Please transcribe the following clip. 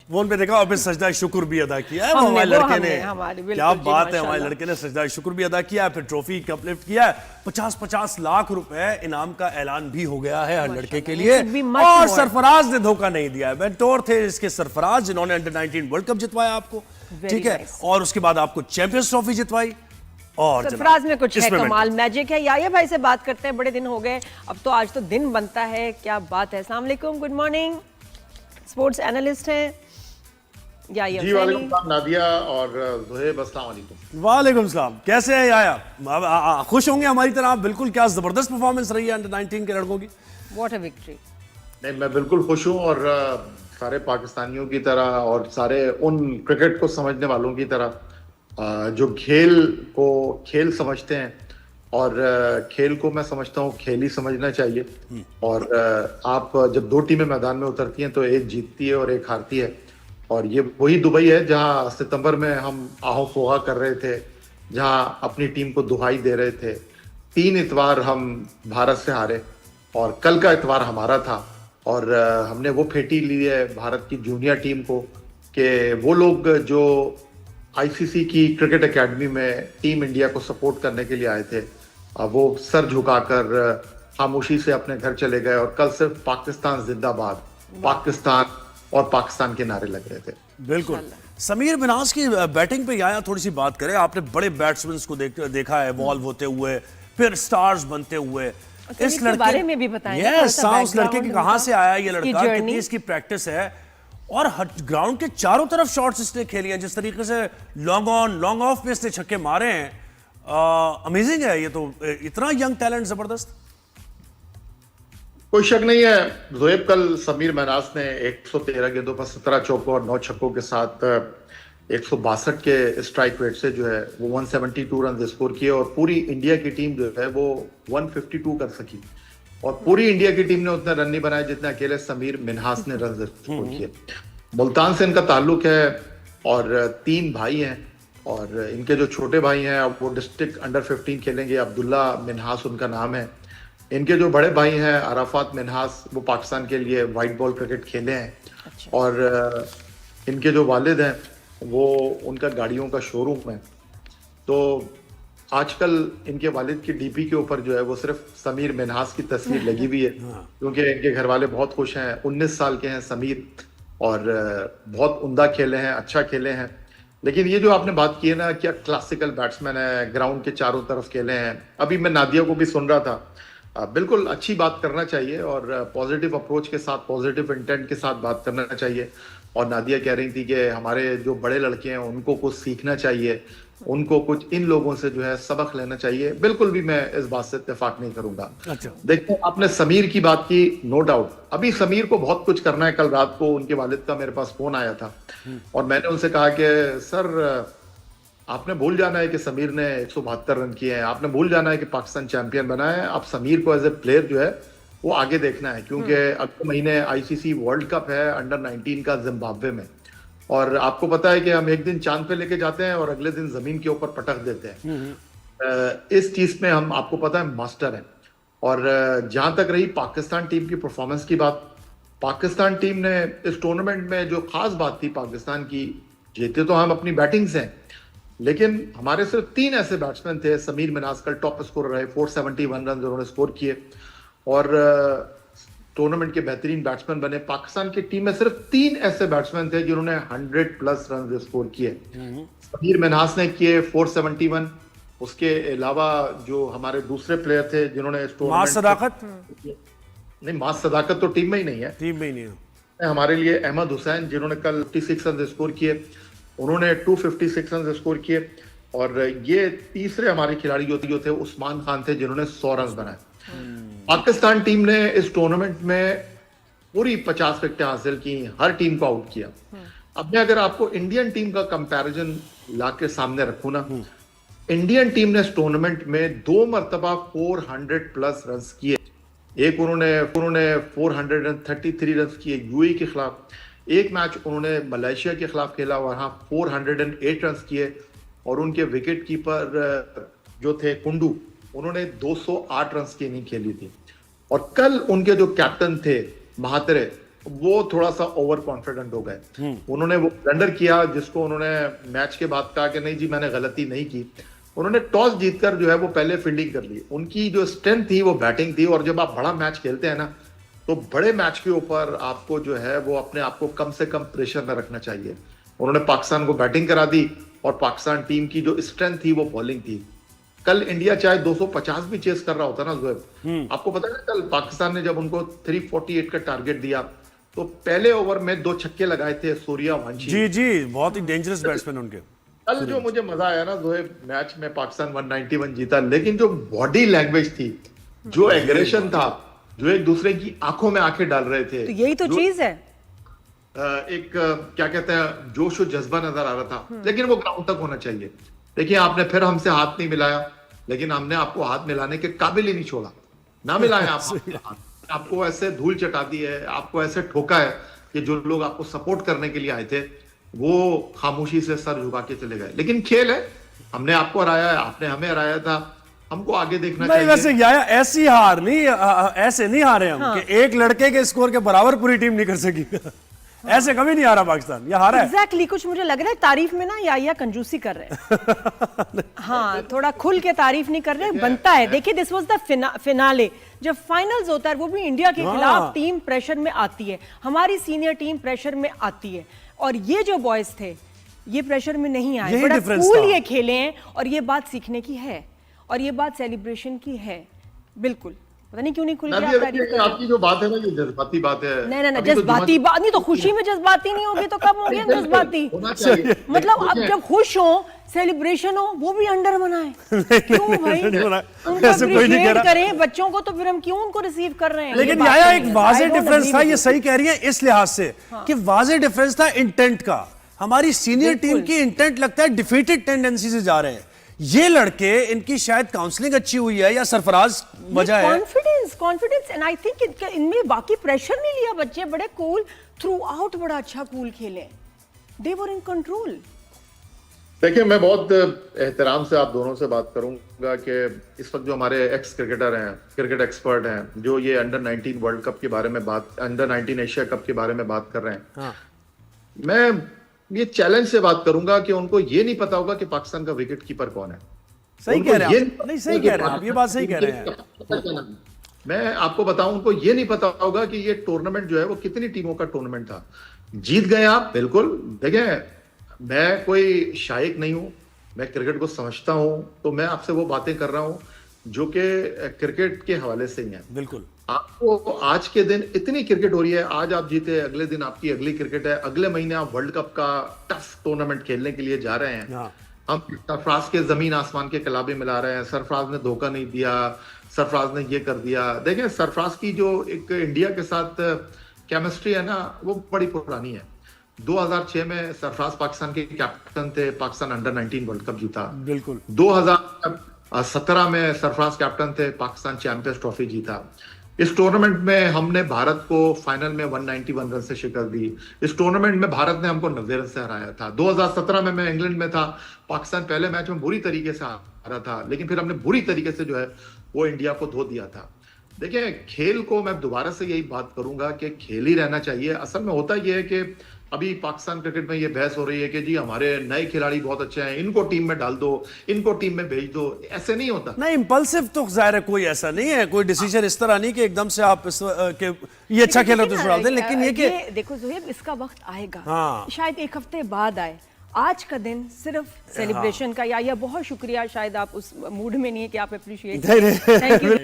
Phone पे देखा और फिर सजदा शुक्र भी अदा किया है हमारे लड़के ने। क्या बात है, हमारे लड़के ने सजदा शुक्र भी अदा किया है, फिर ट्रॉफी कप लिफ्ट किया है। 50-50 लाख रुपए इनाम का ऐलान भी हो गया है हर लड़के के लिए। और सरफराज ने धोखा नहीं दिया है, मेंटोर थे इसके सरफराज, जिन्होंने अंडर 19 वर्ल्ड कप जितवाया आपको, ठीक है, और उसके बाद आपको चैंपियंस ट्रॉफी जितवाई। और सरफराज में कुछ है, कमाल मैजिक है। याया भाई से बात करते हैं, बड़े दिन हो गए, अब तो आज तो दिन बनता है, क्या बात है। अस्सलाम वालेकुम, गुड मॉर्निंग, स्पोर्ट्स एनालिस्ट हैं याया। जी वालेकुम सलाम नादिया और ज़ुहैब, अस्सलाम वालेकुम। वालेकुम सलाम, कैसे हैं याया? खुश होंगे हमारी तरह आप बिल्कुल, क्या जबरदस्त परफॉर्मेंस रही है अंडर 19 के लड़कों की। What a victory. नहीं, मैं बिल्कुल खुश हूँ और सारे पाकिस्तानियों की तरह और सारे उन क्रिकेट को समझने वालों की तरह जो खेल को खेल समझते हैं और खेल को मैं समझता हूँ खेल ही समझना चाहिए। और आप जब दो टीमें मैदान में उतरती हैं तो एक जीतती है और एक हारती है, और ये वही दुबई है जहां सितंबर में हम आहो फोहा कर रहे थे, जहां अपनी टीम को दुहाई दे रहे थे। 3 इतवार हम भारत से हारे और कल का इतवार हमारा था, और हमने वो फेटी ली है भारत की जूनियर टीम को कि वो लोग जो आईसीसी की क्रिकेट एकेडमी में टीम इंडिया को सपोर्ट करने के लिए आए थे, वो सर झुकाकर खामोशी से अपने घर चले गए और कल सिर्फ पाकिस्तान जिंदाबाद, पाकिस्तान और पाकिस्तान के नारे लग रहे थे। बिल्कुल। समीर मिन्हास की बैटिंग पे आया, थोड़ी सी बात करें। आपने बड़े बैट्समैन को देखा है इवॉल्व होते हुए, फिर स्टार्स बनते हुए। इस लड़के बारे में भी बताएं, उस लड़के की कहां से आया ये लड़का, कितनी इसकी प्रैक्टिस है, और ग्राउंड के चारों तरफ शॉट्स इसने खेली हैं, जिस तरीके से लॉन्ग ऑन लॉन्ग ऑफ पे इसने छक्के मारे हैं, अमेजिंग है ये तो। इतना यंग टैलेंट, जबरदस्त। कोई शक नहीं है ज़ुहैब, कल समीर मिन्हास ने 113 गेंदों पर 17 चौकों और 9 छक्कों के साथ 162 के स्ट्राइक रेट से जो है वो 172 रन स्कोर किए, और पूरी इंडिया की टीम जो है वो 152 कर सकी, और पूरी इंडिया की टीम ने उतने रन नहीं बनाए जितने अकेले समीर मिन्हास ने रन स्कोर किए। मुल्तान से इनका ताल्लुक है और 3 भाई हैं, और इनके जो छोटे भाई हैं अब वो डिस्ट्रिक्ट अंडर 15 खेलेंगे, अब्दुल्ला मिन्हास उनका नाम है। इनके जो बड़े भाई हैं अराफात मिन्हास, वो पाकिस्तान के लिए वाइट बॉल क्रिकेट खेले हैं। अच्छा। और इनके जो वालिद हैं वो उनका गाड़ियों का शोरूम है, तो आजकल इनके वालिद की डीपी के ऊपर जो है वो सिर्फ समीर मिन्हास की तस्वीर लगी हुई है, क्योंकि इनके घर वाले बहुत खुश हैं। 19 साल के हैं समीर और बहुत उम्दा खेले हैं, अच्छा खेले हैं। लेकिन ये जो आपने बात की है ना, क्या क्लासिकल बैट्समैन है, ग्राउंड के चारों तरफ खेले हैं। अभी मैं नादिया को भी सुन रहा था, बिल्कुल अच्छी बात करना चाहिए और पॉजिटिव अप्रोच के साथ, पॉजिटिव इंटेंट के साथ बात करना चाहिए। और नादिया कह रही थी कि हमारे जो बड़े लड़के हैं उनको कुछ सीखना चाहिए, उनको कुछ इन लोगों से जो है सबक लेना चाहिए। बिल्कुल भी मैं इस बात से इत्तेफाक नहीं करूंगा। अच्छा। देखो, आपने समीर की बात की, नो डाउट अभी समीर को बहुत कुछ करना है। कल रात को उनके वालिद का मेरे पास फोन आया था और मैंने उनसे कहा कि सर, आपने भूल जाना है कि समीर ने 172 रन किए हैं, आपने भूल जाना है कि पाकिस्तान चैंपियन बना है। आप समीर को एज ए प्लेयर जो है वो आगे देखना है, क्योंकि अगले महीने आईसीसी वर्ल्ड कप है अंडर 19 का जिम्बाब्वे में, और आपको पता है कि हम एक दिन चांद पे लेके जाते हैं और अगले दिन जमीन के ऊपर पटक देते हैं। इस चीज में हम, आपको पता है, मास्टर हैं। और जहां तक रही पाकिस्तान टीम की परफॉर्मेंस की बात, पाकिस्तान टीम ने इस टूर्नामेंट में जो खास बात थी पाकिस्तान की, जीते तो हम अपनी बैटिंग से, लेकिन हमारे सिर्फ 3 ऐसे बैट्समैन थे। समीर मिन्हास कल टॉप स्कोरर रहे, 471 रन उन्होंने स्कोर किए और टूर्नामेंट के बेहतरीन बैट्समैन बने। पाकिस्तान की टीम में सिर्फ 3 ऐसे बैट्समैन थे जिन्होंने 100+ रन स्कोर किए। समीर मिन्हास ने किए 471, उसके अलावा जो हमारे दूसरे प्लेयर थे जिन्होंने मास सदाकत नहीं, मास सदाकत तो टीम में ही नहीं है, टीम में ही नहीं है। हमारे लिए अहमद हुसैन जिन्होंने कल 56 रन स्कोर किए, उन्होंने 256 रन स्कोर किए। और ये तीसरे हमारे खिलाड़ी जो थे उस्मान खान थे जिन्होंने 100 रन बनाए। पाकिस्तान टीम ने इस टूर्नामेंट में पूरी 50 विकेटें हासिल की, हर टीम को आउट किया। अब मैं अगर आपको इंडियन टीम का कंपैरिजन लाके सामने रखूं ना, इंडियन टीम ने इस टूर्नामेंट में 2 मरतबा 400+ रन किए। एक उन्होंने 433 रन किए यूएई के खिलाफ, एक मैच उन्होंने मलेशिया के खिलाफ खेला, वहां 408 रन किए, और उनके विकेट कीपर जो थे कुंडू, उन्होंने 208 रन की इनिंग खेली थी। और कल उनके जो कैप्टन थे महात्रे, वो थोड़ा सा ओवर कॉन्फिडेंट हो गए। उन्होंने वो ब्लंडर किया जिसको उन्होंने मैच के बाद कहा कि नहीं जी मैंने गलती नहीं की। उन्होंने टॉस जीतकर जो है वो पहले फील्डिंग कर ली। उनकी जो स्ट्रेंथ थी वो बैटिंग थी, और जब आप बड़ा मैच खेलते हैं ना तो बड़े मैच के ऊपर आपको जो है वो अपने आप को कम से कम प्रेशर में रखना चाहिए। उन्होंने पाकिस्तान को बैटिंग करा दी, और पाकिस्तान टीम की जो स्ट्रेंथ थी वो बॉलिंग थी। कल इंडिया चाहे 250 भी चेस कर रहा होता ना जोएब, आपको पता है ना कल पाकिस्तान ने जब उनको 348 का टारगेट दिया तो पहले ओवर में 2 छक्के लगाए थे सूर्यवंशी। जी जी, बहुत ही डेंजरस बैट्समैन उनके। कल जो मुझे मजा आया ना जोएब, मैच में पाकिस्तान 191 जीता, लेकिन जो बॉडी लैंग्वेज थी, जो एग्रेशन था, जो एक दूसरे की आंखों में आंखें डाल रहे थे, तो यही तो चीज है। एक क्या कहते हैं जोश और जज्बा नजर आ रहा था, लेकिन वो ग्राउंड तक होना चाहिए। देखिए आपने फिर हमसे हाथ नहीं मिलाया, लेकिन हमने आपको हाथ मिलाने के काबिल ही नहीं छोड़ा। ना मिलाया आपको ऐसे धूल चटा दी है, आपको ऐसे ठोका है कि जो लोग आपको सपोर्ट करने के लिए आए थे वो खामोशी से सर झुका के चले गए। लेकिन खेल है, हमने आपको हराया है, आपने हमें हराया था, हमको आगे देखना चाहिए। वैसे याया ऐसी हार नहीं, ऐसे नहीं हारे हम कि एक लड़के के स्कोर के बराबर पूरी टीम नहीं कर सकी। ऐसे कभी नहीं हारा पाकिस्तान, ये हारा है। एग्जैक्टली, कुछ मुझे लग रहा है तारीफ में ना या कंजूसी कर रहे हैं। हाँ, थोड़ा खुल के तारीफ नहीं कर रहे, बनता है। देखिए दिस वाज द फिनाले, जब फाइनल्स होता है वो भी इंडिया के खिलाफ टीम प्रेशर में आती है, हमारी सीनियर टीम प्रेशर में आती है, और ये जो बॉयज थे ये प्रेशर में नहीं आए, बड़ा कूल ये खेले हैं, और ये बात सीखने की है, और ये बात सेलिब्रेशन की है। बिल्कुल, पता नहीं क्यों नहीं खुल गया। आपकी जो बात है ना ये जज्बाती बात है। नहीं, जज्बाती बात नहीं तो खुशी में जज्बाती नहीं होगी तो कब होगी जज्बाती? मतलब अब जब खुश हो, सेलिब्रेशन हो, वो भी अंडर मनाए। क्यों भाई? उनको अप्रिशिएट करें बच्चों को, तो फिर हम क्यों उनको रिसीव कर रहे हैं? लेकिन याया एक वाज़े डिफरेंस था, ये सही कह रही है इस लिहाज से कि वाज़े डिफरेंस था इंटेंट का। हमारी सीनियर टीम की इंटेंट लगता है डिफीटेड टेंडेंसी से जा रहे हैं। ये लड़के, इनकी शायद काउंसलिंग अच्छी हुई है या सरफराज वजह है। कॉन्फिडेंस एंड आई थिंक इनमें बाकी प्रेशर नहीं लिया। बच्चे बड़े कूल थ्रू आउट, बड़ा अच्छा कूल खेले, दे वर इन कंट्रोल। देखिए मैं बहुत एहतराम से आप दोनों से बात करूंगा कि इस वक्त जो हमारे एक्स क्रिकेटर हैं, क्रिकेट एक्सपर्ट हैं, जो ये अंडर 19 वर्ल्ड कप के बारे में अंडर 19 एशिया कप के बारे में बात कर रहे हैं, हाँ। मैं ये चैलेंज से बात करूंगा कि उनको ये नहीं पता होगा कि पाकिस्तान का विकेट कीपर कौन है। सही कह रहे हैं, नहीं सही कह रहे हैं आप, ये बात सही कह रहे हैं। मैं आपको बताऊं, उनको ये नहीं पता होगा कि ये टूर्नामेंट जो है वो कितनी टीमों का टूर्नामेंट था। जीत गए आप, बिल्कुल। देखें मैं कोई शायक नहीं हूं, मैं क्रिकेट को समझता हूं, तो मैं आपसे वो बातें कर रहा हूं जो कि क्रिकेट के हवाले से ही हैं। बिल्कुल। आपको आज के दिन इतनी क्रिकेट हो रही है, आज आप जीते, अगले दिन आपकी अगली क्रिकेट है, अगले महीने आप वर्ल्ड कप का टफ टूर्नामेंट खेलने के लिए जा रहे हैं। हम सरफराज के जमीन आसमान के कलाबे मिला रहे हैं, सरफराज ने धोखा नहीं दिया, सरफराज ने ये कर दिया। देखें सरफराज की जो एक इंडिया के साथ केमिस्ट्री है ना, वो बड़ी पुरानी है। 2006 में सरफराज पाकिस्तान के कैप्टन थे, पाकिस्तान अंडर 19 वर्ल्ड कप जीता। बिल्कुल। 2017 में सरफराज कैप्टन थे, पाकिस्तान चैंपियंस ट्रॉफी जीता। इस टूर्नामेंट में हमने भारत को फाइनल में 191 रन से शिकस्त दी। इस टूर्नामेंट में भारत ने हमको 90 रन से हराया था। 2017 में मैं इंग्लैंड में था, पाकिस्तान पहले मैच में बुरी तरीके से हारा था, लेकिन फिर हमने बुरी तरीके से जो है वो इंडिया को धो दिया था। देखिए खेल को मैं दोबारा से यही बात करूंगा कि खेल ही रहना चाहिए। असल में होता यह है कि अभी पाकिस्तान क्रिकेट में ये बहस हो रही है कि जी हमारे नए खिलाड़ी बहुत अच्छे हैं, इनको टीम में डाल दो, इनको टीम में भेज दो। ऐसे नहीं होता। नहीं, इंपल्सिव तो जाहिर है कोई ऐसा नहीं है, कोई डिसीजन इस तरह नहीं कि एकदम से आप ये अच्छा खेल रहे तो डाल दें। लेकिन ये कि देखो जोहेब, इसका वक्त आएगा। हाँ। शायद एक हफ्ते बाद आए। आज का दिन सिर्फ सेलिब्रेशन का, या बहुत शुक्रिया, शायद आप उस मूड में नहीं है कि आप अप्रिशिएट। Thank you.